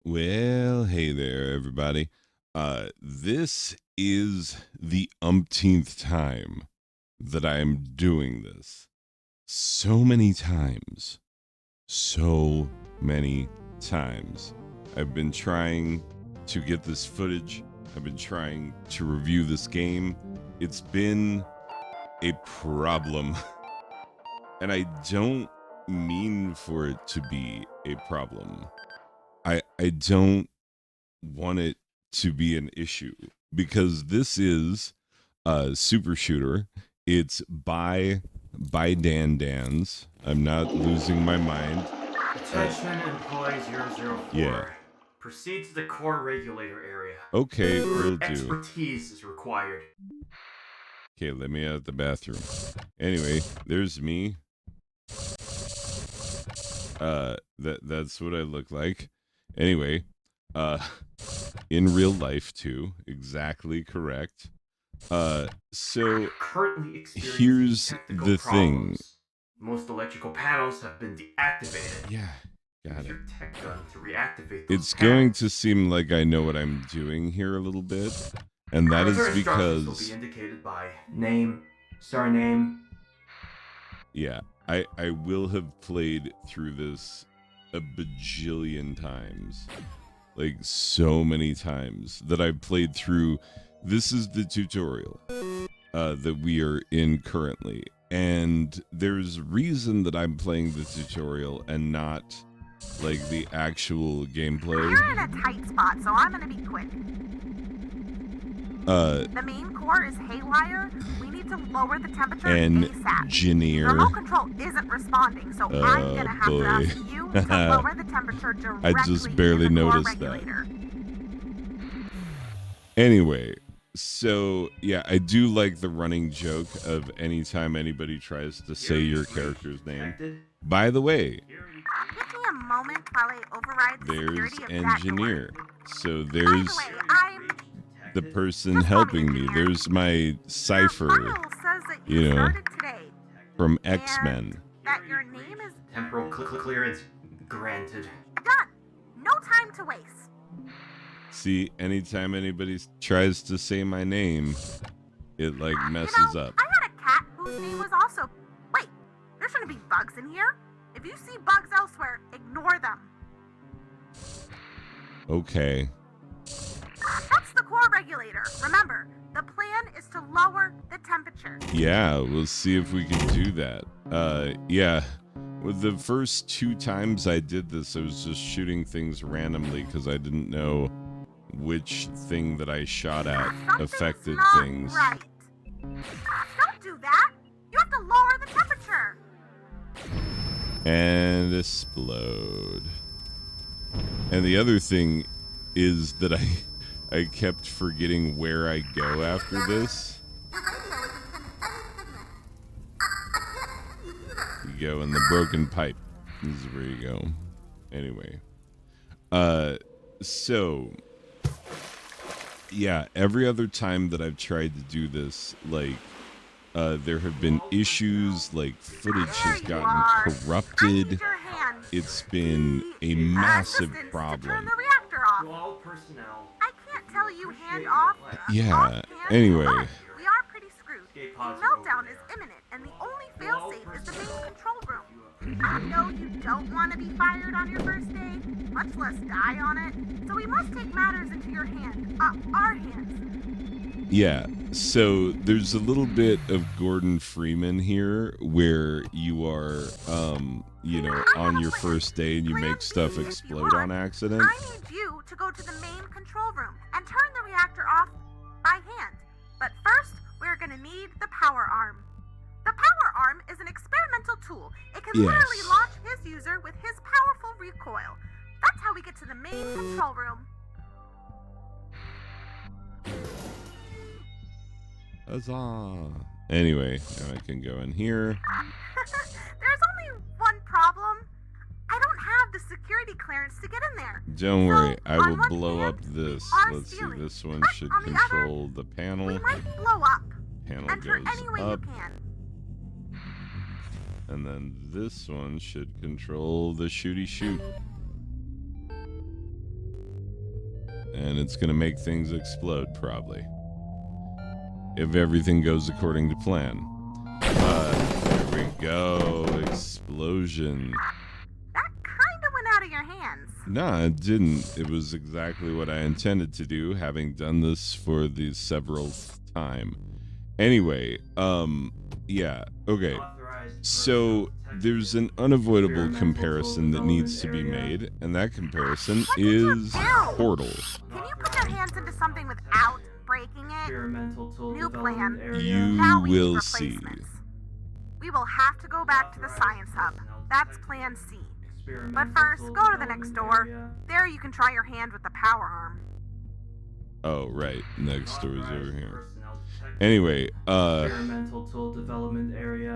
Well, hey there, everybody. This is the umpteenth time that I am doing this. So many times. So many times. I've been trying to get this footage. I've been trying to review this game. It's been a problem. And I don't mean for it to be a problem. I don't want it to be an issue because this is a super shooter. It's by Dan Dan's. I'm not losing my mind. Attention employee Yeah. 004. Proceed to the core regulator area. Okay, Your will do. expertise is required. Okay, let me out the bathroom. Anyway, there's me. That's what I look like. Anyway, uh in real life too. Exactly correct. So Currently experiencing here's technical the thing. problems. Most electrical panels have been deactivated. Yeah, got Use it. your tech gun to reactivate those It's going panels. to seem like I know what I'm doing here a little bit, and that Further is instructions will be because, indicated by name, surname. yeah, I will have played through this a bajillion times. Like, so many times that I've played through. This is the tutorial that we are in currently. And there's reason that I'm playing the tutorial and not like the actual gameplay. You're in a tight spot, so I'm gonna be quick. The main core is haywire. We need to lower the temperature ASAP. Engineer. Remote control isn't responding, so I'm gonna have to ask you to lower the temperature directly I just barely in the core noticed regulator. Anyway, so yeah, I do like the running joke of anytime anybody tries to say your character's name. By the way, Give me a moment while I override the there's security of engineer. that door. So By there's the way, I'm the person Just call me helping me. engineer. There's my Your cipher file says that you you know, started today, from and X-Men. that your name is Temporal clearance granted. done. No time to waste. See, anytime anybody tries to say my name, it like messes up. I had a cat whose name was also. Wait, there shouldn't be bugs in here. If you see bugs elsewhere, ignore them. Okay. That's the core regulator. Remember, the plan is to lower the temperature. Yeah, we'll see if we can do that. Yeah. With the first 2 times I did this, I was just shooting things randomly because I didn't know which thing that I shot at Something's affected not things. Right. Don't do that. You have to lower the temperature. And explode. And the other thing is that I kept forgetting where I go after this. You go in the broken pipe. This is where you go. Anyway. So yeah, every other time that I've tried to do this, like there have been issues, like footage has There you gotten are. I corrupted. need your hand. It's been a The massive assistants to turn problem. the reactor off. To all personnel. I can't tell you hand off. Yeah, offhand, anyway. but we are pretty screwed. The Escape pods are meltdown over is there. imminent, and the only failsafe is the main control room. I know you don't want to be fired on your first day, much less die on it. So we must take matters into your our hands. Yeah, so there's a little bit of Gordon Freeman here where you are, you know, on your first day and you make stuff explode on accident. I need you to go to the main control room and turn the reactor off by hand. But first, we're gonna need the power arm. The power arm is an experimental tool. It can Yes. literally launch his user with his powerful recoil. That's how we get to the main control room. Huzzah. Anyway, now I can go in here. There's only one problem. I don't have the security clearance to get in there. Don't worry, I on will one blow hand, up this. we are Let's see, stealing, this one but should on the other, control the panel. We might blow up. Panel Enter goes any way up. you can. And then this one should control the shooty shoot. it's going to make things explode, probably. If everything goes according to plan. There we go. Explosion. That kind of went out of your hands. Nah, it didn't. It was exactly what I intended to do, having done this for the several time. Anyway, yeah, okay. So there's an unavoidable comparison that needs to be made, and that comparison is Portal. Can you put your hands into something without breaking it? New plan. You Now we need will see. replacements. We will have to go back to the Science Hub. That's Plan C. But first, go to the next door. There you can try your hand with the power arm. Oh, right. Next door is over here. Anyway, Experimental tool development area.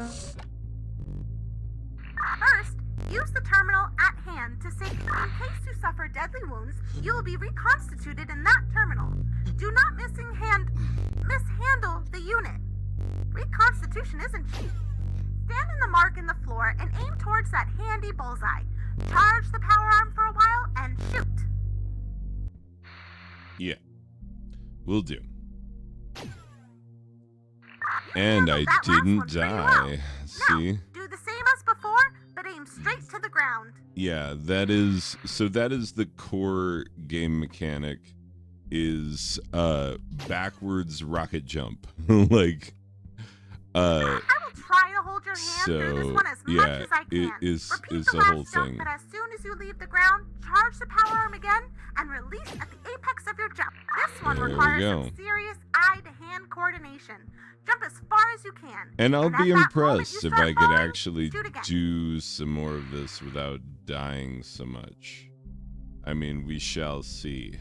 First, use the terminal at hand to save you. In case you suffer deadly wounds, you will be reconstituted in that terminal. Do not mishandle the unit. Reconstitution isn't cheap. Stand in the mark in the floor and aim towards that handy bullseye. Charge the power arm for a while and shoot. yeah. Will do. And I That last didn't one pretty well. die. Now, See? do the same as before, but aim straight to the ground. Yeah, that is the core game mechanic is backwards rocket jump. Like I will try to hold your hand through this one as much as I can. it is Repeat the the whole last jump, thing. but as soon as you leave the ground, charge the power arm again and release at the apex of your jump. This one There we requires go. some serious eye-to-hand coordination. Jump as far as you can. And I'll at be that moment impressed you if start I could falling, actually shoot again. do some more of this without dying so much. I mean, we shall see.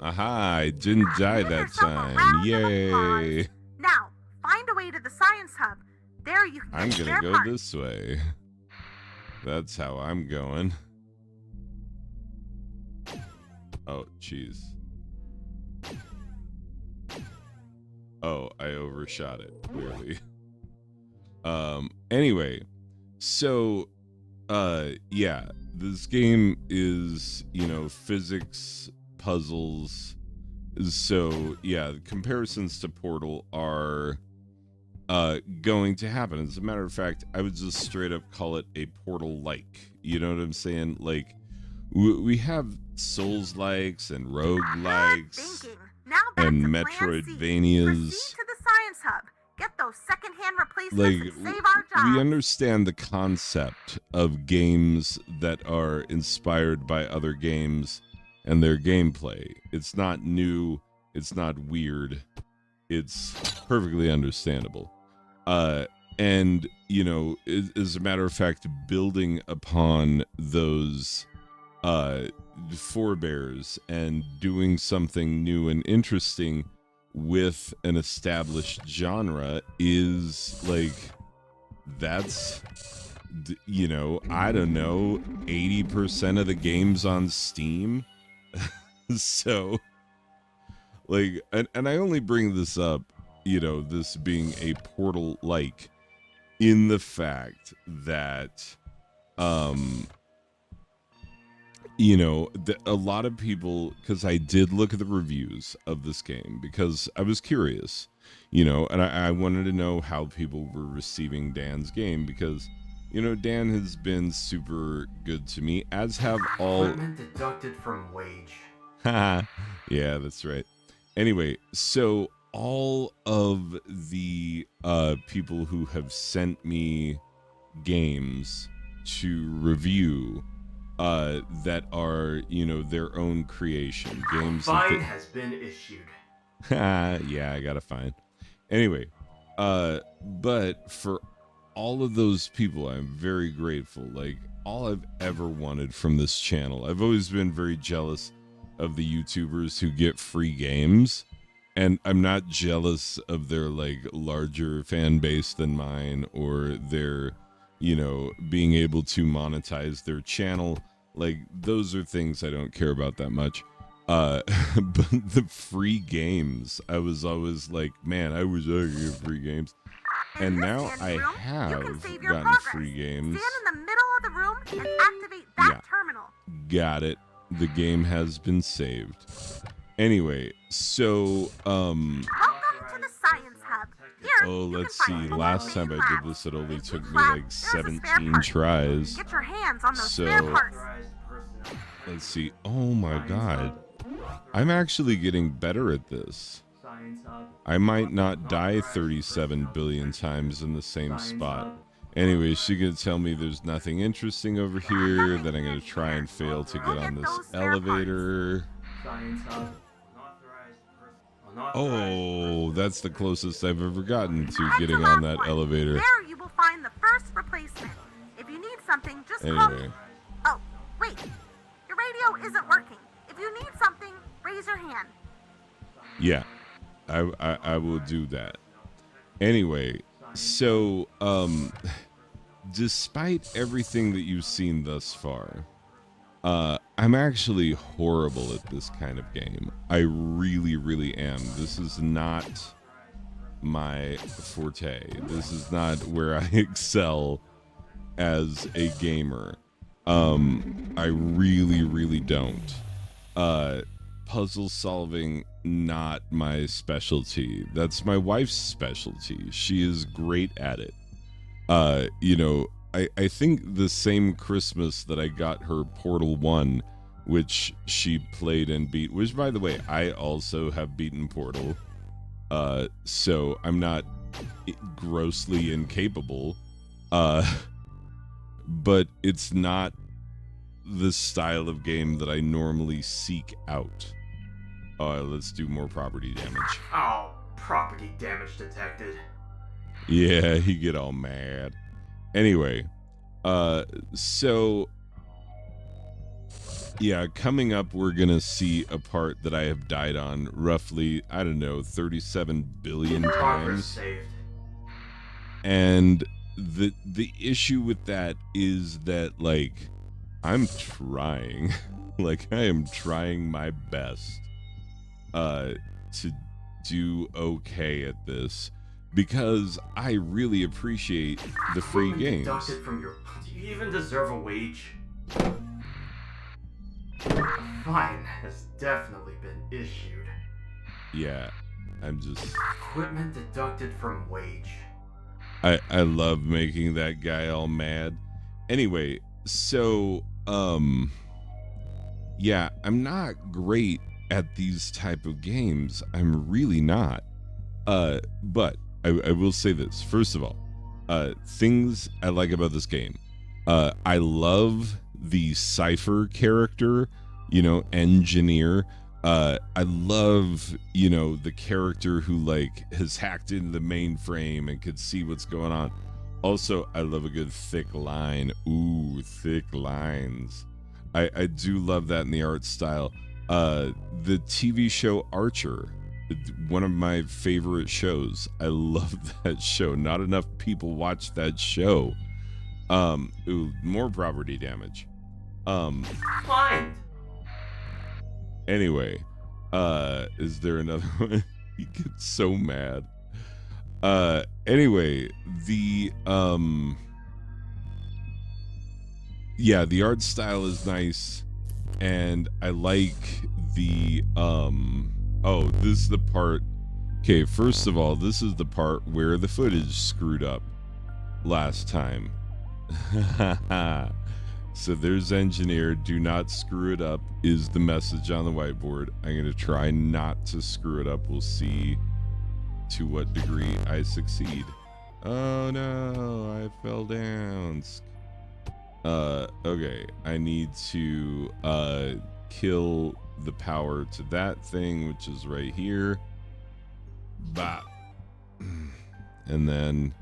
Aha, I didn't die Give that yourself a time. round of Yay. applause. Now, find a way to the Science Hub. There you can I'm get gonna spare go parts. this way. That's how I'm going. Oh, jeez. Oh, I overshot it, clearly. Anyway, so, yeah, this game is, physics, puzzles. So, yeah, comparisons to Portal are going to happen. As a matter of fact, I would just straight up call it a Portal-like. You know what I'm saying? Like, we have Souls-likes and Good rogue-likes thinking. Now back and to Plan C. Metroidvanias. Proceed to the Science Hub. Get those secondhand replacements Like, and save our jobs. we understand the concept of games that are inspired by other games and their gameplay. It's not new, it's not weird, it's perfectly understandable. And, as a matter of fact, building upon those forebears and doing something new and interesting with an established genre is like, that's, I don't know, 80% of the games on Steam. So, like, and I only bring this up, this being a Portal-like, in the fact that, a lot of people, because I did look at the reviews of this game because I was curious, and I wanted to know how people were receiving Dan's game because, Dan has been super good to me, as have all. Equipment deducted from wage. Yeah, that's right. Anyway, so all of the people who have sent me games to review that are, their own creation. Games that Fine has been issued. yeah, I got a fine. Anyway, but for all of those people, I'm very grateful. Like, all I've ever wanted from this channel, I've always been very jealous of the YouTubers who get free games, and I'm not jealous of their, like, larger fan base than mine, or their, being able to monetize their channel. Like, those are things I don't care about that much. But the free games, I was always like, man, I wish I could get free games. And now I have gotten free games. Stand in the middle of the room and activate that terminal. Got it. the game has been saved. Anyway, so Welcome to the Science Hub. Here, oh, you can let's find see. four Last main time I did labs. this, it only In took each me lab, like there's a spare 17 part. tries. Get your hands on those spare So parts. let's see. Oh my god. I'm actually getting better at this. I might not die 37 billion times in the same spot. Anyway, she's gonna tell me there's nothing interesting over here, that I'm gonna try and fail to get on this elevator. Oh, that's the closest I've ever gotten to Head getting on lab that 1. elevator. There you will find the first replacement. If you need something, just call me. Anyway, Oh, wait. Your radio isn't working. If you need something, raise your hand. yeah, I will do that. Anyway, so despite everything that you've seen thus far, I'm actually horrible at this kind of game. I really, really am. This is not my forte. This is not where I excel as a gamer. I really, really don't. Puzzle solving, not my specialty. That's my wife's specialty. She is great at it. I think the same Christmas that I got her Portal 1, which she played and beat, which by the way, I also have beaten Portal. So I'm not grossly incapable. But it's not the style of game that I normally seek out. Let's do more property damage. Oh, property damage detected. Yeah, he get all mad. Anyway, so yeah, coming up, we're gonna see a part that I have died on roughly, I don't know, 37 billion Progress times. saved. And the issue with that is that, like, I'm trying. Like, I am trying my best to do okay at this, because I really appreciate the free Equipment games. deducted from your... Do you even deserve a wage? Fine has definitely been issued. Yeah, I'm just... Equipment deducted from wage. I love making that guy all mad. Anyway, so yeah, I'm not great at these type of games. I'm really not. But I will say this. First of all, things I like about this game. I love the Cypher character, engineer. I love, the character who, like, has hacked into the mainframe and could see what's going on. Also, I love a good thick line. Ooh, thick lines. I do love that in the art style. The TV show Archer, one of my favorite shows. I love that show. Not enough people watch that show. Ooh, more property damage. Fine. Anyway, is there another one? He gets so mad. Anyway, yeah, the art style is nice, and I like the oh, this is the part. Okay, first of all, this is the part where the footage screwed up last time. So there's engineer, do not screw it up, is the message on the whiteboard. I'm going to try not to screw it up. We'll see to what degree I succeed. Oh no, I fell down. Okay, I need to kill the power to that thing, which is right here. Bop. And then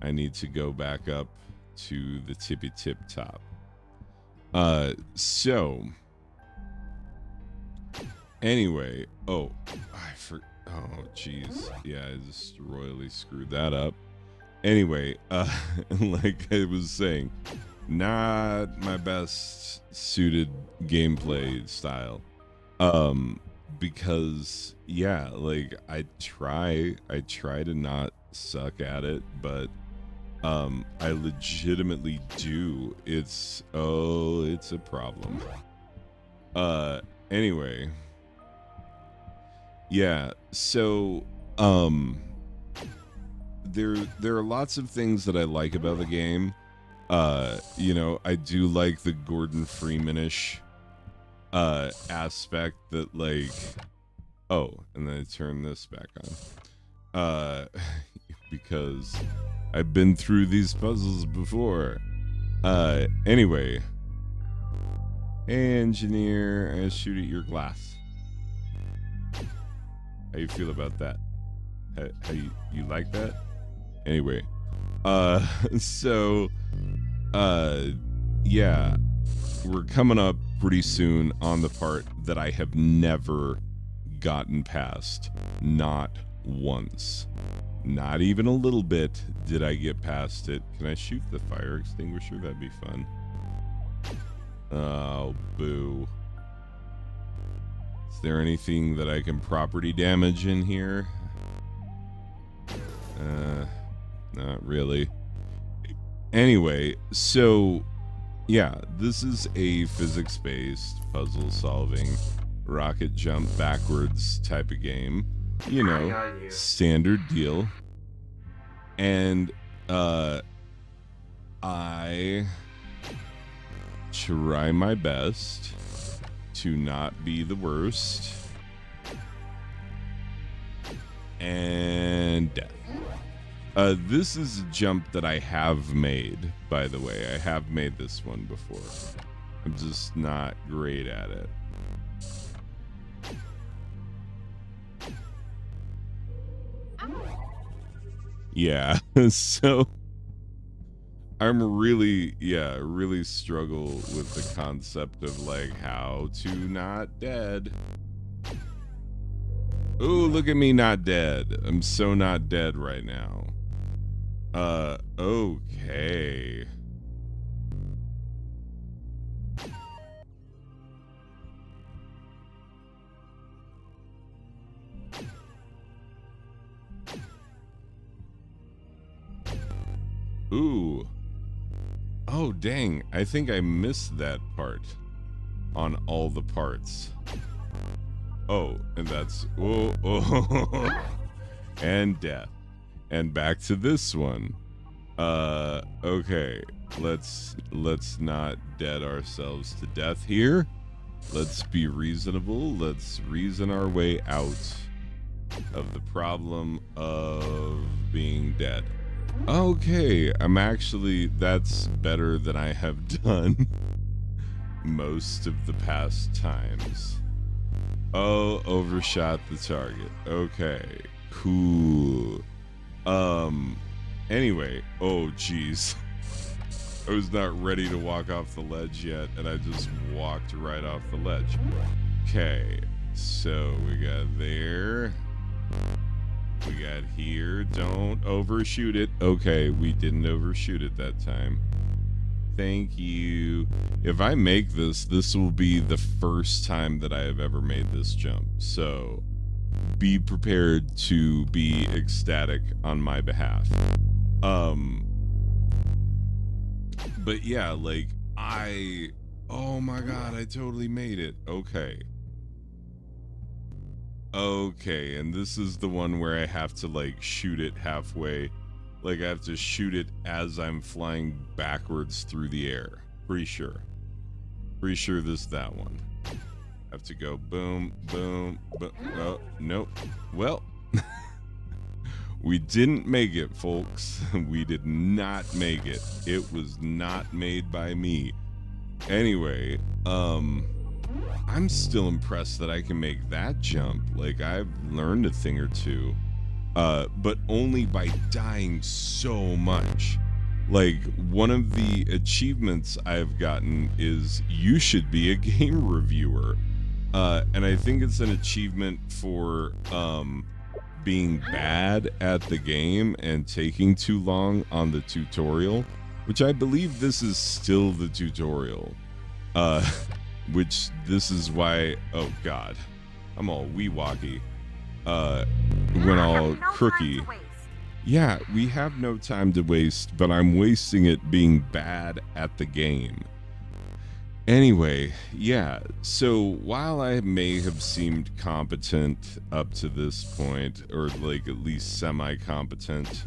I need to go back up to the tippy tip top. So anyway, oh geez, yeah, I just royally screwed that up. Anyway, like I was saying, not my best suited gameplay style. Because yeah, like I try to not suck at it, but I legitimately do. It's a problem. Anyway. Yeah, so um there are lots of things that I like about the game. I do like the Gordon Freemanish aspect that like and then I turn this back on. Because I've been through these puzzles before. Anyway. Hey engineer, I shoot at your glass. How you feel about that? How you like that? Anyway, so, yeah, we're coming up pretty soon on the part that I have never gotten past. Not once. Not even a little bit did I get past it. Can I shoot the fire extinguisher? That'd be fun. Oh, boo. Is there anything that I can property damage in here? Not really. Anyway, so yeah, this is a physics-based puzzle solving rocket jump backwards type of game. You know, standard deal. And I try my best to not be the worst. And death. This is a jump that I have made, by the way. I have made this one before. I'm just not great at it. Yeah, so I'm really struggle with the concept of like how to not dead. Ooh, look at me not dead. I'm so not dead right now. Okay. Ooh. Oh, dang. I think I missed that part on all the parts. Oh, and that's... Oh. And death. And back to this one. Okay. Let's not dead ourselves to death here. Let's be reasonable. Let's reason our way out of the problem of being dead. Okay, that's better than I have done most of the past times. Oh, overshot the target. Okay, cool. Anyway, oh geez. I was not ready to walk off the ledge yet, and I just walked right off the ledge. Okay, so we got there. We got here. Don't overshoot it. Okay, we didn't overshoot it that time. Thank you. If I make this, this will be the first time that I have ever made this jump. So be prepared to be ecstatic on my behalf. But yeah, like oh my God, I totally made it. Okay. Okay, and this is the one where I have to like shoot it halfway. Like I have to shoot it as I'm flying backwards through the air. Pretty sure. Pretty sure this is that one. Have to go boom, boom, boom. Oh, nope. Well, we didn't make it, folks. We did not make it. It was not made by me. Anyway, I'm still impressed that I can make that jump. Like, I've learned a thing or two, but only by dying so much. Like, one of the achievements I've gotten is you should be a game reviewer. And I think it's an achievement for being bad at the game and taking too long on the tutorial, which I believe this is still the tutorial. Which this is why, oh God, I'm all wee-walky, went all crooky. Yeah, we have no time to waste, but I'm wasting it being bad at the game. Anyway, yeah. So while I may have seemed competent up to this point, or like at least semi-competent,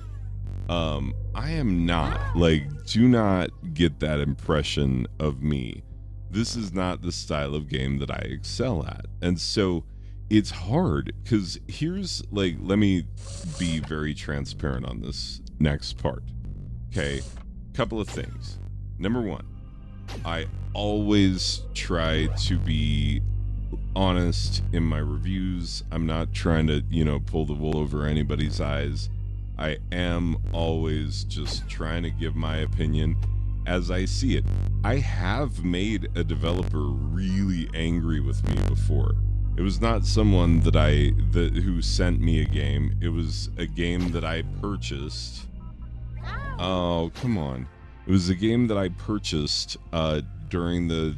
I am not. Like, do not get that impression of me. This is not the style of game that I excel at. And so it's hard because here's like, let me be very transparent on this next part. Okay. Couple of things. Number one, I always try to be honest in my reviews. I'm not trying to, pull the wool over anybody's eyes. I am always just trying to give my opinion as I see it. I have made a developer really angry with me before. It was not someone who sent me a game. It was a game that I purchased. Oh, come on. It was a game that I purchased during a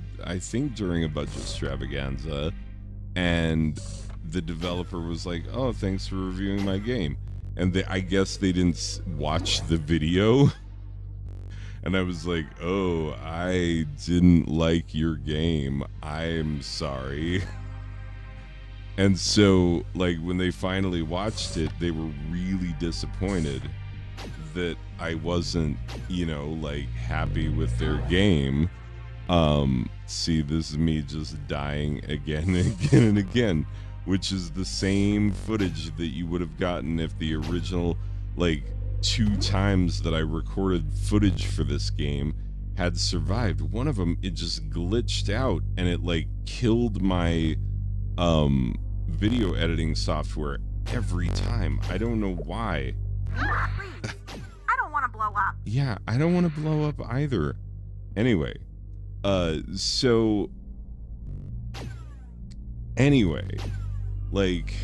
budget extravaganza, and the developer was like, "Oh, thanks for reviewing my game." And I guess they didn't watch the video. And I was like, "Oh, I didn't like your game. I'm sorry." And so, like, when they finally watched it, they were really disappointed that I wasn't, like, happy with their game. See, this is me just dying again and again and again, which is the same footage that you would have gotten if the original, like, 2 times that I recorded footage for this game had survived. One of them, it just glitched out and it, like, killed my video editing software every time. I don't know why. Please, I don't want to blow up. Yeah, I don't want to blow up either. Anyway, so like,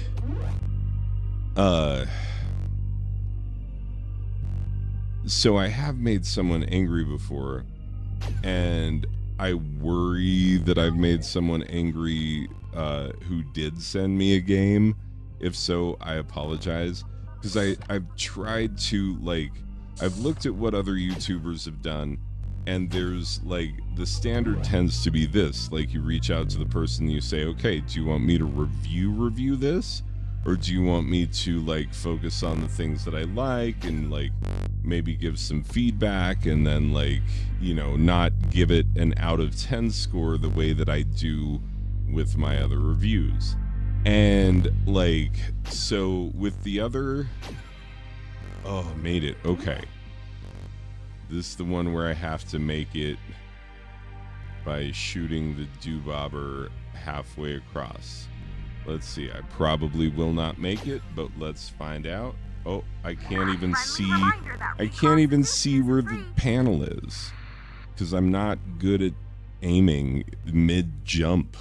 so I have made someone angry before, and I worry that I've made someone angry who did send me a game. If so, I apologize, because I've tried to, like, I've looked at what other YouTubers have done, and there's, like, the standard tends to be this, like, you reach out to the person and you say, "Okay, do you want me to review this, or do you want me to, like, focus on the things that I like and, like, maybe give some feedback, and then, like, not give it an out of 10 score the way that I do with my other reviews." And, like, so with the other, made it. Okay. This is the one where I have to make it by shooting the doobobber halfway across. Let's see. I probably will not make it, but let's find out. Oh, I can't even see. I can't even see where the panel is, because I'm not good at aiming mid-jump.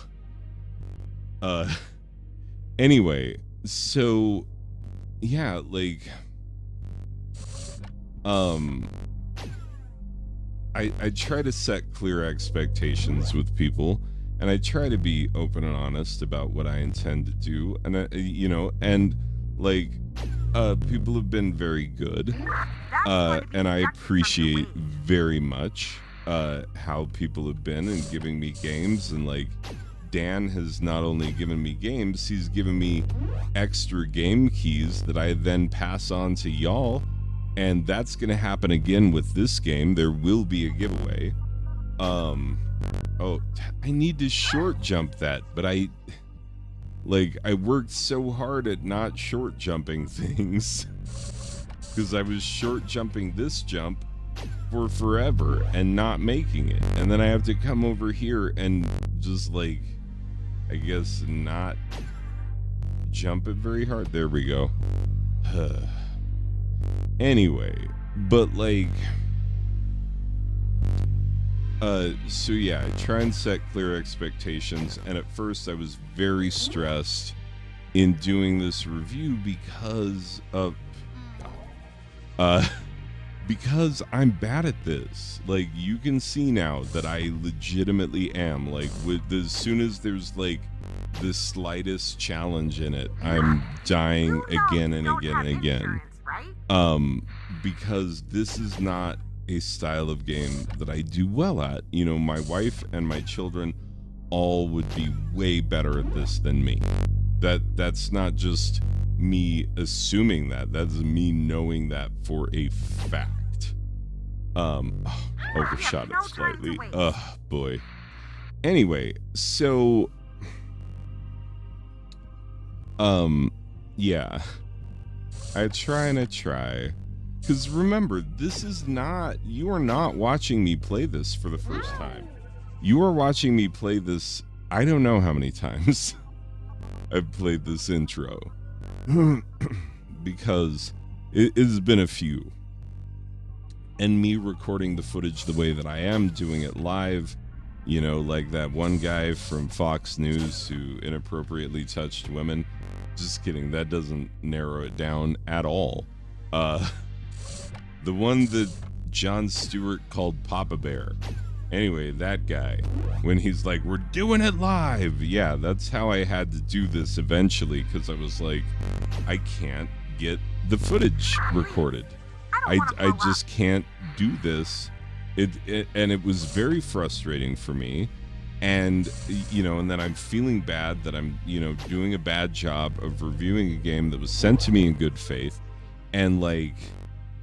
Anyway, so yeah, like, I try to set clear expectations with people, and I try to be open and honest about what I intend to do, and and, like, people have been very good, and I appreciate very much how people have been and giving me games. And, like, Dan has not only given me games, he's given me extra game keys that I then pass on to y'all. And that's going to happen again with this game. There will be a giveaway. Oh, I need to short jump that, but I worked so hard at not short jumping things, because I was short jumping this jump for forever and not making it. And then I have to come over here and just, like, I guess not jump it very hard. There we go. Anyway, but, like, so yeah, I try and set clear expectations, and at first I was very stressed in doing this review because because I'm bad at this. Like, you can see now that I legitimately am. Like, as soon as there's, like, the slightest challenge in it, I'm dying again and again and again. Because this is not a style of game that I do well at. You know, my wife and my children all would be way better at this than me. That's not just me assuming that. That's me knowing that for a fact. Overshot it slightly. Ugh, boy. Anyway, so yeah. I try and I try. Because remember, this is not, you are not watching me play this for the first time. You are watching me play this, I don't know how many times I've played this intro. Because it has been a few. And me recording the footage the way that I am, doing it live, you know, like that one guy from Fox News who inappropriately touched women. Just kidding, that doesn't narrow it down at all. The one that Jon Stewart called Papa Bear. Anyway, that guy, when he's like, we're doing it live. Yeah, that's how I had to do this eventually, because I was like, I can't get the footage recorded. I just can't do this. And it was very frustrating for me. And, you know, and then I'm feeling bad that I'm, you know, doing a bad job of reviewing a game that was sent to me in good faith. And like,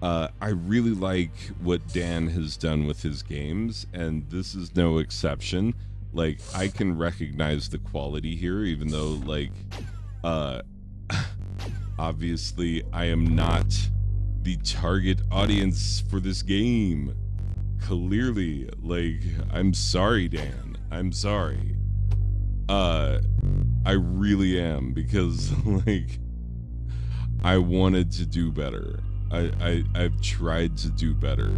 I really like what Dan has done with his games, and this is no exception. Like, I can recognize the quality here, even though, like, obviously I am not the target audience for this game. Clearly, like, I'm sorry, Dan. I'm sorry. I really am, because, like, I wanted to do better. I've tried to do better.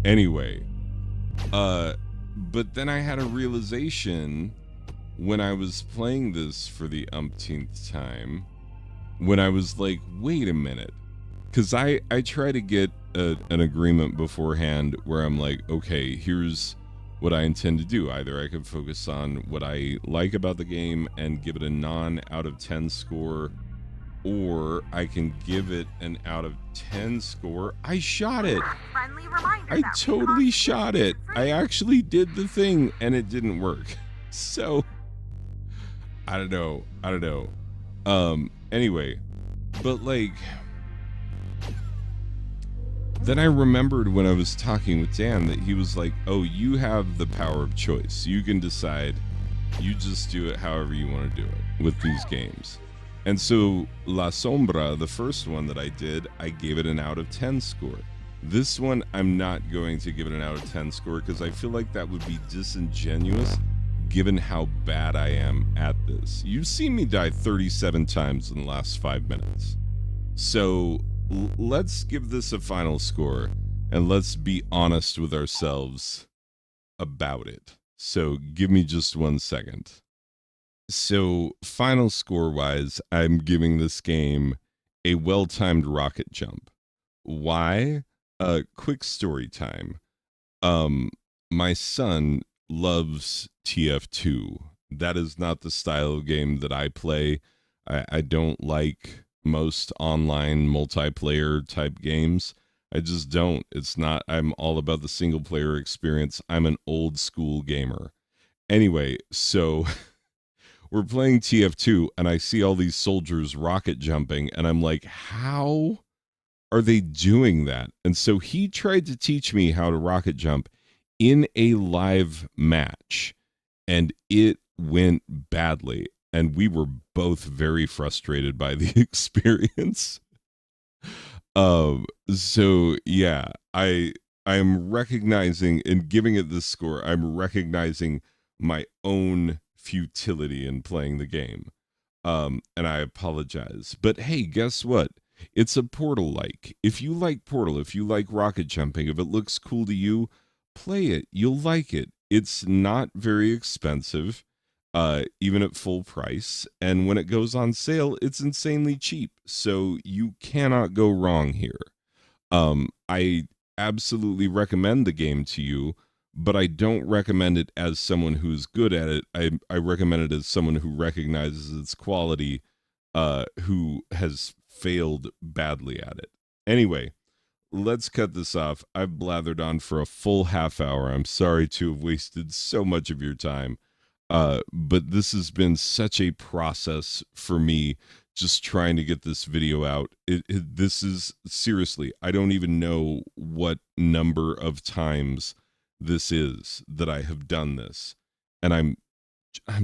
Anyway, but then I had a realization when I was playing this for the umpteenth time, when I was like, wait a minute. Because I try to get an agreement beforehand where I'm like, okay, here's what I intend to do. Either I can focus on what I like about the game and give it a non out of 10 score, or I can give it an out of 10 score. I shot it. I totally shot it. I actually did the thing and it didn't work. So I don't know. Anyway, but like, then I remembered when I was talking with Dan that he was like, oh, you have the power of choice. You can decide. You just do it however you want to do it with these games. And so La Sombra, the first one that I did, I gave it an out of 10 score. This one, I'm not going to give it an out of 10 score because I feel like that would be disingenuous given how bad I am at this. You've seen me die 37 times in the last 5 minutes. So let's give this a final score and let's be honest with ourselves about it. So give me just 1 second. So, final score-wise, I'm giving this game a well-timed rocket jump. Why? Quick story time. My son loves TF2. That is not the style of game that I play. I don't like most online multiplayer type games. I just don't. It's not, I'm all about the single-player experience. I'm an old-school gamer. Anyway, so... we're playing TF2 and I see all these soldiers rocket jumping and I'm like, how are they doing that? And so he tried to teach me how to rocket jump in a live match and it went badly. And we were both very frustrated by the experience. So yeah, I'm recognizing and giving it this score. I'm recognizing my own futility in playing the game. And I apologize. But hey, guess what? It's a Portal like. If you like Portal, if you like rocket jumping, if it looks cool to you, play it. You'll like it. It's not very expensive, even at full price. And when it goes on sale, it's insanely cheap. So you cannot go wrong here. I absolutely recommend the game to you, but I don't recommend it as someone who's good at it. I recommend it as someone who recognizes its quality, who has failed badly at it. Anyway, let's cut this off. I've blathered on for a full half hour. I'm sorry to have wasted so much of your time. But this has been such a process for me just trying to get this video out. This is seriously, I don't even know what number of times this is that I have done this. And I'm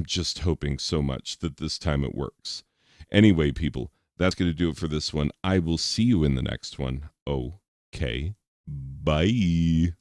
just hoping so much that this time it works. Anyway, people, that's going to do it for this one. I will see you in the next one. Okay. Bye.